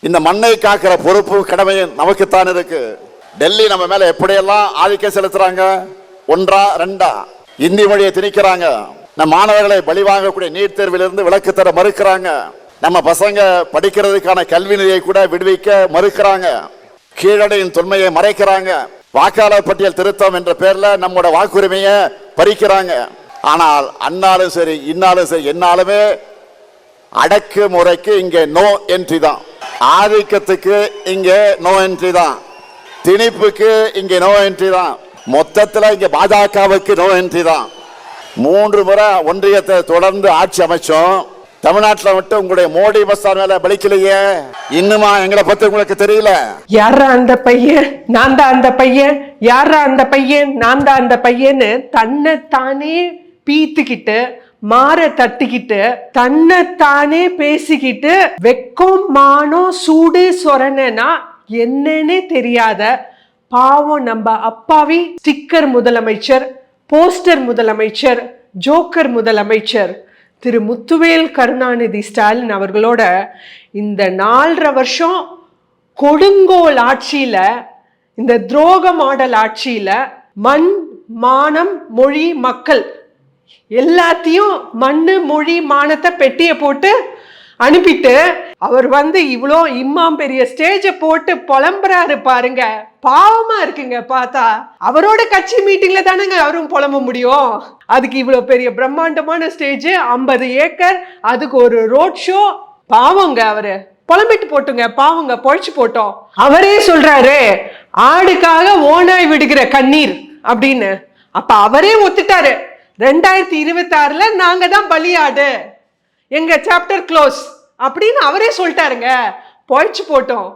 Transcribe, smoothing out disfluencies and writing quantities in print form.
இந்த மண்ணை காக்கிற பொறுப்பு கடமையும் நமக்குத்தான் இருக்கு. டெல்லி நம்ம மேல எப்படியெல்லாம் ஆதிக்கம் செலுத்துறாங்க. ஒன்றா ரெண்டா இந்தி மொழியை திணிக்கிறாங்க. நம்ம மாணவர்களை பலி வாங்கக்கூடிய நீட் தேர்விலிருந்து விலக்கு தர மறுக்கிறாங்க. நம்ம பசங்க படிக்கிறதுக்கான கல்வி நிலையை கூட விடுவிக்க மறுக்கிறாங்க. கீழடையின் தொன்மையை மறைக்கிறாங்க. வாக்காளர் பட்டியல் திருத்தம் என்ற பேர்ல நம்மோட வாக்குரிமையை பறிக்கிறாங்க. ஆனால் அன்னாலும் சரி இன்னாலும் சரி என்னாலுமே அடக்கு முறைக்கு இங்க நோ என்ட்ரி தான். ஆதிக்கத்துக்கு இங்க நோ என்ட்ரி தான். திணிப்புக்கு இங்க நோ என்ட்ரி தான். மொத்தத்தில் இங்க பாஜகவுக்கு நோ என்ட்ரி தான். 3 முறை ஒன்றியத்தை தொடர்ந்து ஆட்சி அமைச்சோம். தமிழ்நாட்டில் மட்டும் உங்களுடைய மோடி பஸ்தார் மேல பலிக்கலையே. இன்னுமா எங்களை பத்தி உங்களுக்கு தெரியல? யாரா அந்த பையன், நான் தான் அந்த பையன், யாரா அந்த பையன், நான் தான் அந்த பையன்னு தன்னைத்தானே பீத்துக்கிட்டு மாற தட்டிக்கிட்டு தன்னைத்தானே பேசிக்கிட்டு வெக்கம் மானம் சூடு சொரணனா என்னன்னே தெரியாத பாவம் நம்ம அப்பாவி ஸ்டிக்கர் முதலமைச்சர், போஸ்டர் முதலமைச்சர், ஜோக்கர் முதலமைச்சர் திரு முத்துவேல் கருணாநிதி ஸ்டாலின் அவர்களோட இந்த 4.5 வருஷம் கொடுங்கோல் ஆட்சியில, இந்த துரோக மாடல் ஆட்சியில மண் மானம் மொழி மக்கள் எல்லாத்தையும் மண்ணு மொழி மானத்தை பெட்டியை போட்டு அனுப்பிட்டு அவர் இவ்வளோ இம்மாம் பெரிய ஸ்டேஜை போட்டு புலம்புறாரு பாருங்க. பாவமா இருக்குங்க பார்த்தா. அவரோட கட்சி மீட்டிங்ல தானங்க அவரும் புலம்ப முடியும். அதுக்கு இவ்வளோ பெரிய பிரம்மாண்டமான ஸ்டேஜ், 50 ஏக்கர், அதுக்கு ஒரு ரோட் ஷோ. பாவங்க அவரு புலம்பிட்டு போட்டுங்க, பாவங்க பொழைச்சு போட்டோம். அவரே சொல்றாரு ஆடுக்காக ஓனாய் விடுகிற கண்ணீர் அப்படின்னு. அப்ப அவரே ஒத்துட்டாரு 2026 நாங்க தான் பலியாடு, எங்க சாப்டர் க்ளோஸ் அப்படின்னு அவரே சொல்லிட்டாருங்க. பொழைச்சு போட்டோம்.